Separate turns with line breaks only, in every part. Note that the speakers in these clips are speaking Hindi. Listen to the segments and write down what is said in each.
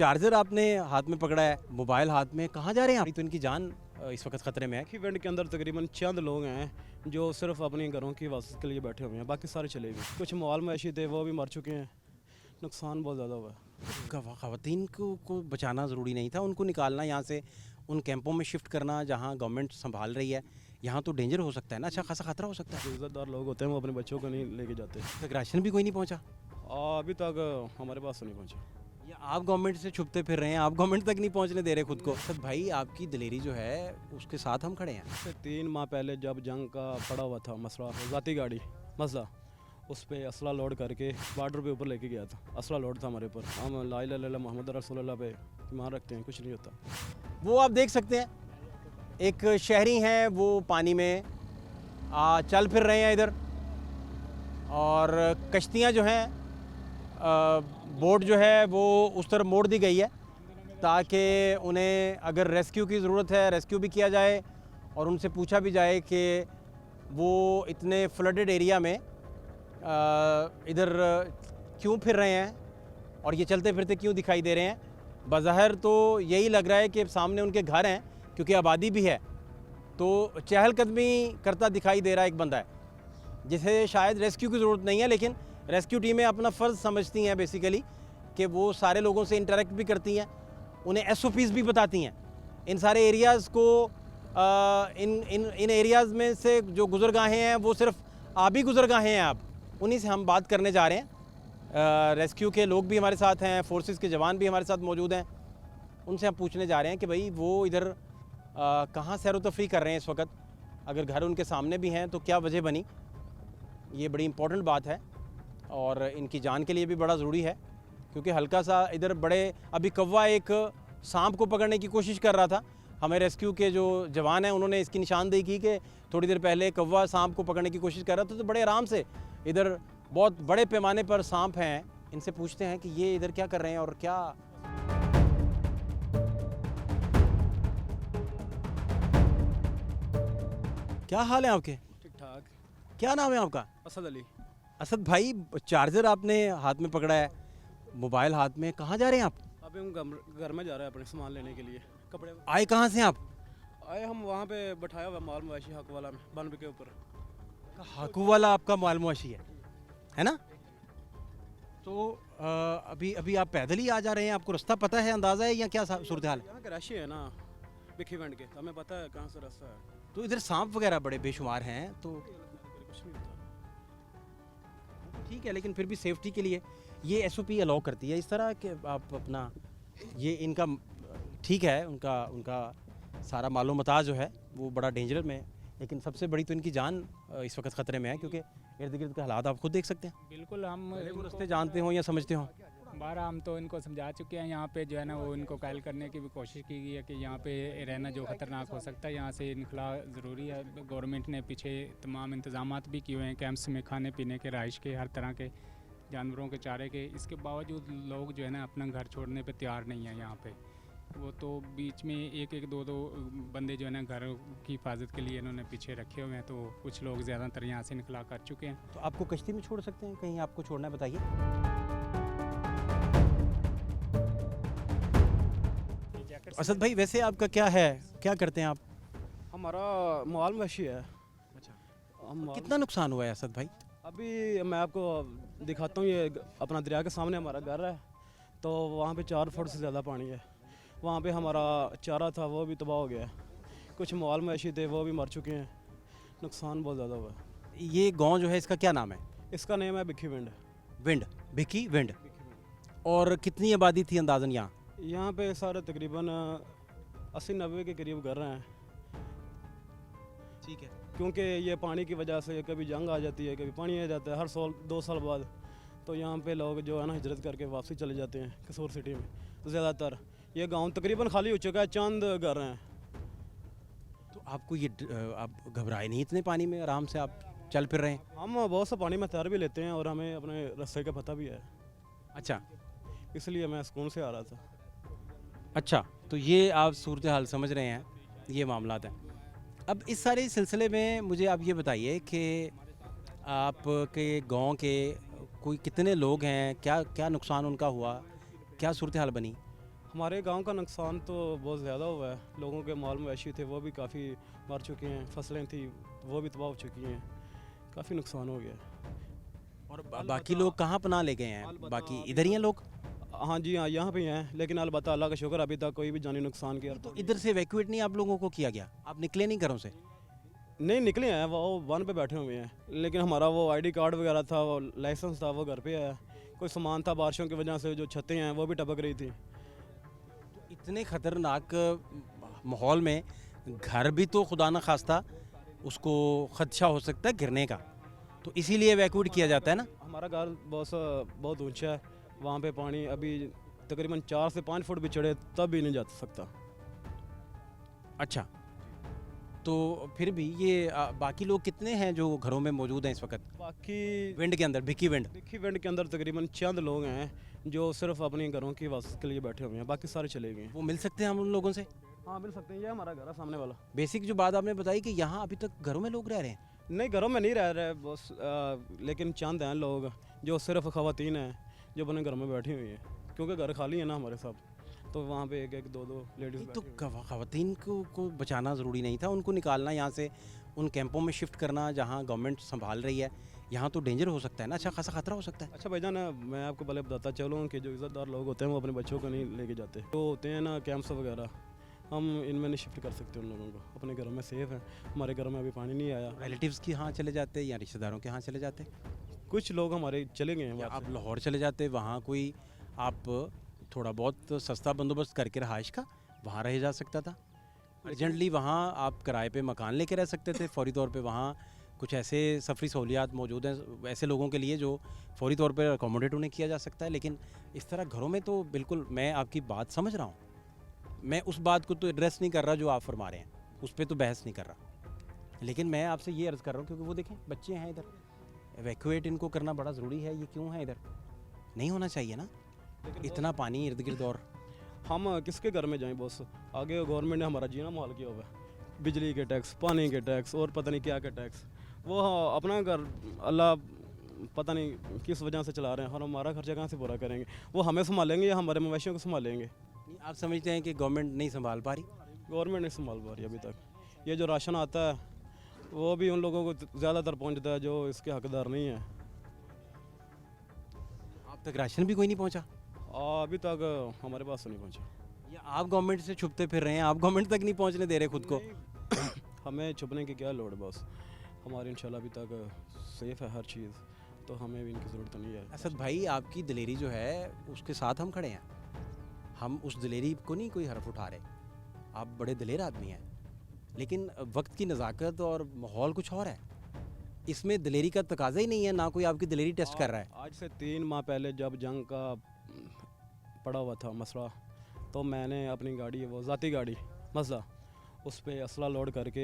चार्जर आपने हाथ में पकड़ा है, मोबाइल हाथ में, कहाँ जा रहे हैं आप? तो इनकी जान इस वक्त खतरे में है।
इवेंट के अंदर तकरीबन चंद लोग हैं जो सिर्फ अपने घरों की हिफाजत के लिए बैठे हुए हैं, बाकी सारे चले गए। कुछ माल मवेशी थे वो भी मर चुके हैं, नुकसान बहुत ज़्यादा हुआ है।
ख़वातीन को बचाना ज़रूरी नहीं था, उनको निकालना यहाँ से, उन कैंपों में शिफ्ट करना जहाँ गवर्नमेंट संभाल रही है। यहाँ तो डेंजर हो सकता है ना, अच्छा खासा खतरा हो सकता है।
इज्जतदार लोग होते हैं वो अपने बच्चों को नहीं लेके जाते।
तक राशन भी कोई नहीं पहुँचा,
अभी तक हमारे पास तो नहीं पहुँचा।
या आप गवर्नमेंट से छुपते फिर रहे हैं, आप गवर्नमेंट तक नहीं पहुँचने दे रहे खुद को। सर भाई, आपकी दिलेरी जो है उसके साथ हम खड़े हैं।
इससे 3 माह पहले जब जंग का पड़ा हुआ था मसला, ज़ाती गाड़ी मसला, उस पर असला लोड करके बॉर्डर पे ऊपर लेके गया था। असला लोड था हमारे ऊपर। हम ला इलाहा इल्लल्लाह मोहम्मद रसूलुल्लाह पे ईमान रखते हैं, कुछ नहीं होता।
वो आप देख सकते हैं, एक शहरी हैं, वो पानी में चल फिर रहे हैं इधर, और कश्तियाँ जो हैं, बोट जो है वो उस तरफ मोड़ दी गई है ताकि उन्हें अगर रेस्क्यू की ज़रूरत है रेस्क्यू भी किया जाए, और उनसे पूछा भी जाए कि वो इतने फ्लडेड एरिया में इधर क्यों फिर रहे हैं और ये चलते फिरते क्यों दिखाई दे रहे हैं। बज़ाहिर तो यही लग रहा है कि सामने उनके घर हैं, क्योंकि आबादी भी है, तो चहलकदमी करता दिखाई दे रहा है एक बंदा है जिसे शायद रेस्क्यू की ज़रूरत नहीं है, लेकिन रेस्क्यू टीमें अपना फ़र्ज़ समझती हैं बेसिकली कि वो सारे लोगों से इंटरेक्ट भी करती हैं, उन्हें SOPs भी बताती हैं। इन सारे एरियाज़ को इन एरियाज़ में से जो गुज़रगाहें हैं वो सिर्फ आबी गुज़रगाहें हैं। अब उन्हीं से हम बात करने जा रहे हैं। रेस्क्यू के लोग भी हमारे साथ हैं, फोर्सेस के जवान भी हमारे साथ मौजूद हैं। उनसे हम पूछने जा रहे हैं कि भाई वो इधर कहाँ सैर व तफरी कर रहे हैं इस वक्त, अगर घर उनके सामने भी हैं तो क्या वजह बनी। ये बड़ी इंपॉर्टेंट बात है और इनकी जान के लिए भी बड़ा ज़रूरी है, क्योंकि हल्का सा इधर बड़े अभी कौवा एक सांप को पकड़ने की कोशिश कर रहा था। हमें रेस्क्यू के जो जवान हैं उन्होंने इसकी निशानदेही की कि थोड़ी देर पहले कौवा सांप को पकड़ने की कोशिश कर रहा था, तो बड़े आराम से इधर बहुत बड़े पैमाने पर सांप हैं। इनसे पूछते हैं कि ये इधर क्या कर रहे हैं और क्या क्या हाल है आपके?
ठीक ठाक।
क्या नाम है आपका?
असद अली।
असद भाई, चार्जर आपने हाथ में पकड़ा है, मोबाइल हाथ में, कहाँ जा रहे हैं आप?
अभी हम घर में जा रहे हैं अपने सामान लेने के लिए, कपड़े
आए कहाँ से आप?
आए हम वहाँ पे बैठाया हुआ माल मवेशी हक वाला में बनब के ऊपर।
हाकू वाला आपका माल मुआशी है ना? तो अभी आप पैदल ही आ जा रहे हैं, आपको रास्ता पता है, अंदाज़ा है या क्या सूरत हाल है?
यहाँ के राशि है ना बिखी वेंट के, हमें पता है कहाँ से रास्ता है।
तो इधर सांप वगैरह बड़े बेशुमार हैं, तो
कुछ नहीं होता।
ठीक है, लेकिन फिर भी सेफ्टी के लिए ये SOP अलाउ करती है इस तरह कि आप अपना ये इनका ठीक है, उनका सारा मालो मता जो है वो बड़ा डेंजर में है, लेकिन सबसे बड़ी तो इनकी जान इस वक्त ख़तरे में है, क्योंकि इर्द गिर्द के हालात आप खुद देख सकते हैं।
बिल्कुल, हम
वो रास्ते जानते हो या समझते हो?
बारह हम तो इनको समझा चुके हैं। यहाँ पे जो है ना वो इनको कायल करने की भी कोशिश की गई है कि यहाँ पे रहना जो ख़तरनाक हो सकता है, यहाँ से निकला ज़रूरी है। गवर्नमेंट ने पीछे तमाम इंतजामात भी किए हुए हैं, कैंप्स में खाने पीने के, रहाइश के, हर तरह के, जानवरों के चारे के। इसके बावजूद लोग जो है ना अपना घर छोड़ने पर तैयार नहीं है यहाँ पर। वो तो बीच में एक दो बंदे जो है ना घर की हिफाजत के लिए इन्होंने पीछे रखे हुए हैं, तो कुछ लोग ज़्यादातर यहाँ से निकला कर चुके हैं।
तो आपको कश्ती में छोड़ सकते हैं, कहीं आपको छोड़ना है बताइए। असद भाई, वैसे आपका क्या है, क्या करते हैं आप?
हमारा माल मवेशी है।
अच्छा,
हम
कितना नुकसान हुआ है असद भाई?
अभी मैं आपको दिखाता हूँ, ये अपना दरिया के सामने हमारा घर है, तो वहाँ पे 4 फुट से ज़्यादा पानी है। वहाँ पे हमारा चारा था वो भी तबाह हो गया है, कुछ माल मवेशी थे वो भी मर चुके हैं, नुकसान बहुत ज़्यादा हुआ है।
ये गांव जो है इसका क्या नाम है?
इसका नेम है बिखी विंड।
Wind, भिकी wind. और कितनी आबादी थी अंदाजन यहाँ?
यहाँ पे सारे तकरीबन 80-90 के करीब घर हैं।
ठीक है,
क्योंकि ये पानी की वजह से कभी जंग आ जाती है, कभी पानी आ जाता है, हर साल 2 साल बाद, तो यहाँ पे लोग जो है ना हिजरत करके वापसी चले जाते हैं कसूर सिटी में। तो ज़्यादातर ये गांव तकरीबन खाली हो चुका है, चंद घर हैं।
तो आपको ये आप घबराए नहीं इतने पानी में, आराम से आप चल फिर रहे हैं?
हम बहुत सा पानी में तैर भी लेते हैं और हमें अपने रास्ते का पता भी है,
अच्छा
इसलिए मैं सुकून से आ रहा था।
अच्छा, तो ये आप सूरत हाल समझ रहे हैं, ये मामलात हैं। अब इस सारे सिलसिले में मुझे आप ये बताइए कि आपके गांव के कोई कितने लोग हैं, क्या क्या नुकसान उनका हुआ, क्या सूरत हाल बनी?
हमारे गांव का नुकसान तो बहुत ज़्यादा हुआ है। लोगों के माल मवेशी थे वो भी काफ़ी मर चुके हैं, फसलें थी वो भी तबाह हो चुकी हैं, काफ़ी नुकसान हो गया है।
और बाकी लोग कहाँ पनाह ले गए हैं? बाकी इधर ही हैं लोग?
हाँ जी, हाँ यहाँ पे ही हैं, लेकिन अलबत्ता अल्लाह का शुक्र अभी तक कोई भी जानी नुकसान की
तो इधर से वैक्यूएट नहीं आप लोगों को किया गया? आप निकले नहीं घरों से?
नहीं निकले हैं, वो वन पे बैठे हुए हैं, लेकिन हमारा वो आईडी कार्ड वगैरह था, वो लाइसेंस था, वो घर पे है। कोई सामान था बारिशों की वजह से, जो छतें हैं वो भी टपक रही थी।
इतने ख़तरनाक माहौल में घर भी तो खुदा न खास्ता उसको खदशा हो सकता है गिरने का, तो इसीलिए वैक्यूएट किया जाता है ना।
हमारा घर बहुत ऊंचा है, वहाँ पे पानी अभी तकरीबन 4 से 5 फुट भी चढ़े तब भी नहीं जा सकता।
अच्छा, तो फिर भी ये बाकी लोग कितने हैं जो घरों में मौजूद हैं इस वक्त
बाकी
विंड के अंदर, भिक्की विंड?
दिखी विंड के अंदर तकरीबन चंद लोग हैं जो सिर्फ अपने घरों की वास के लिए बैठे हुए हैं, बाकी सारे चले गए हैं।
वो मिल सकते हैं हम उन लोगों से?
हाँ मिल सकते हैं, ये हमारा घर है सामने वाला।
बेसिक जो बात आपने बताई कि यहाँ अभी तक घरों में लोग रह रहे हैं।
नहीं घरों में नहीं रह रहे बस, लेकिन चंद हैं लोग जो सिर्फ ख़वातीन हैं जो अपने घर में बैठी हुई हैं, क्योंकि घर खाली है ना हमारे सब, तो वहाँ पे एक दो लेडीज़
तो ख़वातीन को बचाना ज़रूरी नहीं था? उनको निकालना यहाँ से, उन कैंपों में शिफ्ट करना जहाँ गवर्नमेंट संभाल रही है, यहाँ तो डेंजर हो सकता है ना, अच्छा खासा खतरा हो सकता है।
अच्छा भाईजान, मैं आपको पहले बताता चलूँ कि जो इज़्ज़तदार लोग होते हैं वो अपने बच्चों को नहीं लेके जाते। तो होते हैं ना कैंप्स वगैरह, हम इनमें नहीं शिफ्ट कर सकते उन लोगों को, अपने घरों में सेफ़ हैं। हमारे घर में अभी पानी नहीं आया।
रिलेटिव्स के यहाँ चले जाते या रिश्तेदारों के यहाँ चले जाते?
कुछ लोग हमारे चले गए हैं
या
वहाँ
आप
से।
लाहौर चले जाते, वहाँ कोई आप थोड़ा बहुत सस्ता बंदोबस्त करके रहाइश का वहाँ रह जा सकता था। अर्जेंटली वहाँ आप किराए पे मकान लेके रह सकते थे फौरी तौर पे। वहाँ कुछ ऐसे सफरी सहूलियात मौजूद हैं ऐसे लोगों के लिए जो फौरी तौर पे अकोमोडेट उन्हें किया जा सकता है। लेकिन इस तरह घरों में तो बिल्कुल, मैं आपकी बात समझ रहा हूँ, मैं उस बात को तो एड्रेस नहीं कर रहा जो आप फरमा रहे हैं, उस पर तो बहस नहीं कर रहा। लेकिन मैं आपसे ये अर्ज़ कर रहा हूँ क्योंकि वो देखें बच्चे हैं इधर, एवैक्यूएट इनको करना बड़ा ज़रूरी है। ये क्यों है इधर? नहीं होना चाहिए ना इतना पानी इर्द गिर्द। और
हम किसके घर में जाएं बॉस? आगे गवर्नमेंट ने हमारा जीना मुहाल किया हुआ है, बिजली के टैक्स, पानी के टैक्स और पता नहीं क्या के टैक्स। वो अपना घर अल्लाह पता नहीं किस वजह से चला रहे हैं, और हमारा खर्चा कहाँ से पूरा करेंगे? वो हमें संभालेंगे या हमारे मवेशियों को संभालेंगे?
आप समझते हैं कि गवर्नमेंट नहीं संभाल पा रही?
गवर्नमेंट नहीं संभाल पा रही अभी तक। ये जो राशन आता है वो भी उन लोगों को ज़्यादातर पहुँचता है जो इसके हकदार नहीं है।
आप तक राशन भी कोई नहीं पहुंचा?
अभी तक हमारे पास तो नहीं पहुँचा।
या आप गवर्नमेंट से छुपते फिर रहे हैं? आप गवर्नमेंट तक नहीं पहुंचने दे रहे खुद को?
हमें छुपने की क्या लोड़ बॉस, हमारी इंशाल्लाह अभी तक सेफ़ है हर चीज़, तो हमें भी इनकी ज़रूरत नहीं है।
असद भाई, आपकी दिलेरी जो है उसके साथ हम खड़े हैं, हम उस दिलेरी को नहीं कोई हरफ उठा रहे। आप बड़े दिलेर आदमी हैं, लेकिन वक्त की नज़ाकत और माहौल कुछ और है। इसमें दिलेरी का तकाजा ही नहीं है, ना कोई आपकी दिलेरी टेस्ट कर रहा है।
आज से 3 माह पहले जब जंग का पड़ा हुआ था मसला, तो मैंने अपनी गाड़ी, वो ज़ाती गाड़ी मसला, उस पे असला लोड करके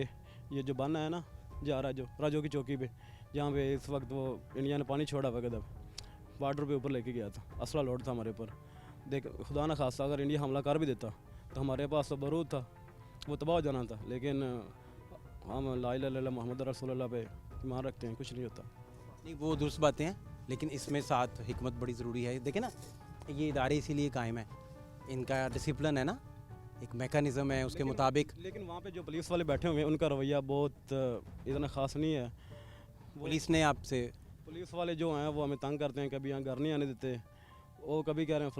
ये जो बना है ना जा रहा, जो राजो की चौकी पे, जहाँ पे इस वक्त वो इंडिया ने पानी छोड़ा हुआ गदब, बॉर्डर पे ऊपर लेके गया था, असला लोड था हमारे ऊपर। देख खुदा ना खास्ता अगर इंडिया हमला कर भी देता तो हमारे पास तो बारूद था, वो तबाह हो जाना था। लेकिन हम ला इलाहा इल्लल्लाह मुहम्मद रसूलुल्लाह पे ईमान रखते हैं, कुछ नहीं होता।
नहीं, वो दुरुस्त बातें हैं, लेकिन इसमें साथ हिकमत बड़ी ज़रूरी है। देखें ना, ये इदारे इसीलिए कायम है, इनका डिसिप्लिन है ना, एक मैकेनिज़्म है उसके मुताबिक।
लेकिन वहाँ पे जो पुलिस वाले बैठे हुए हैं उनका रवैया बहुत इतना ख़ास नहीं है।
पुलिस ने आपसे,
पुलिस वाले जो हैं वो हमें तंग करते हैं, कभी यहाँ घर नहीं आने देते, वो कभी कह रहे हैं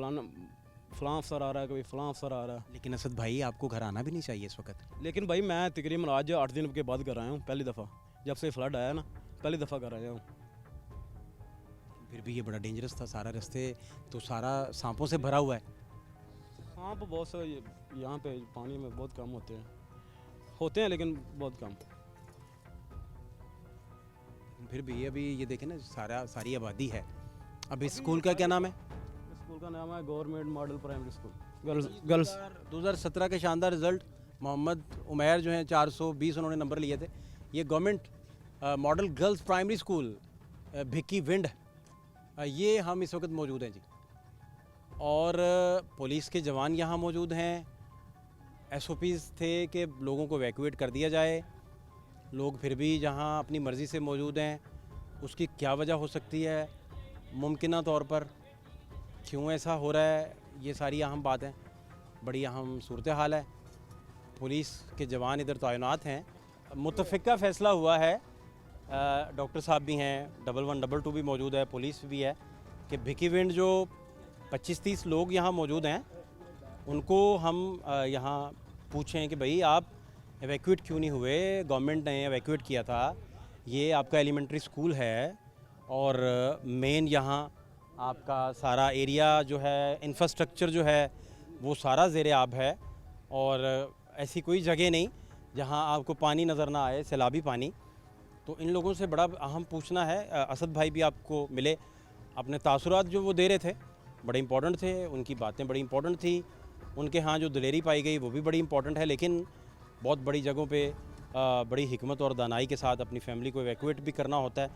फ़लाँ अफसर आ रहा है, कभी फ़लाँ अफसर आ रहा है।
लेकिन असद भाई, आपको घर आना भी नहीं चाहिए इस वक्त।
लेकिन भाई मैं तकरीबन आज 8 दिन के बाद घर आया हूँ, पहली दफ़ा जब से फ्लड आया ना, पहली दफ़ा घर आया हूँ।
फिर भी ये बड़ा डेंजरस था सारा, रास्ते तो सारा सांपों से भरा हुआ है।
सांप बहुत से यहाँ पे पानी में बहुत कम होते हैं लेकिन बहुत कम।
फिर भी अभी ये देखें ना, सारी आबादी है। अब इस स्कूल का क्या नाम है?
स्कूल का नाम है government model primary school girls.
2017 के शानदार रिज़ल्ट, मोहम्मद उमैर जो हैं 420 उन्होंने नंबर लिए थे। ये government model girls primary school Bhikhiwind, ये हम इस वक्त मौजूद हैं जी। और पुलिस के जवान यहाँ मौजूद हैं। SOPs थे कि लोगों को वैक्यूएट कर दिया जाए, लोग फिर भी जहाँ अपनी मर्ज़ी से मौजूद हैं। उसकी क्या वजह हो सकती है, मुमकिना तौर पर क्यों ऐसा हो रहा है, ये सारी अहम बात है। बड़ी अहम सूरत हाल है। पुलिस के जवान इधर तैनात हैं। मुतफ़िका फ़ैसला हुआ है, डॉक्टर साहब भी हैं, 1112 भी मौजूद है, पुलिस भी है, कि भिकी विंड जो 25-30 लोग यहाँ मौजूद हैं उनको हम यहाँ पूछें कि भाई आप एवैक्यूएट क्यों नहीं हुए। गवर्नमेंट ने एवैक्यूएट किया था, ये आपका एलिमेंट्री स्कूल है और मेन यहाँ आपका सारा एरिया जो है, इंफ्रास्ट्रक्चर जो है वो सारा ज़ेरे आब है और ऐसी कोई जगह नहीं जहाँ आपको पानी नज़र ना आए, सैलाबी पानी। तो इन लोगों से बड़ा अहम पूछना है। असद भाई भी आपको मिले, अपने तासुरात जो वो दे रहे थे बड़े इंपॉर्टेंट थे, उनकी बातें बड़ी इंपॉर्टेंट थी, उनके यहाँ जो दिलेरी पाई गई वो भी बड़ी इंपॉर्टेंट है। लेकिन बहुत बड़ी जगहों पे बड़ी हिकमत और दानाई के साथ अपनी फैमिली को एवैक्यूएट भी करना होता है।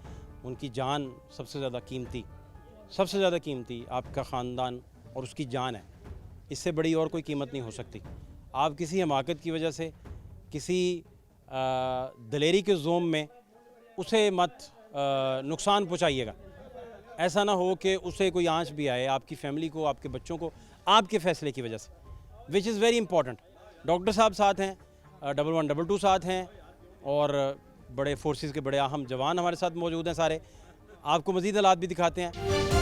उनकी जान सबसे ज़्यादा कीमती आपका ख़ानदान और उसकी जान है, इससे बड़ी और कोई कीमत नहीं हो सकती। आप किसी हमाकत की वजह से, किसी दिलेरी के ज़ोम में उसे मत नुकसान पहुँचाइएगा। ऐसा ना हो कि उसे कोई आंच भी आए आपकी फ़ैमिली को, आपके बच्चों को, आपके फ़ैसले की वजह से, which is very important. Doctor साहब साथ हैं, 1122 साथ हैं और बड़े फोर्सेस के बड़े अहम जवान हमारे साथ मौजूद हैं सारे। आपको मज़ीद हालात भी दिखाते हैं।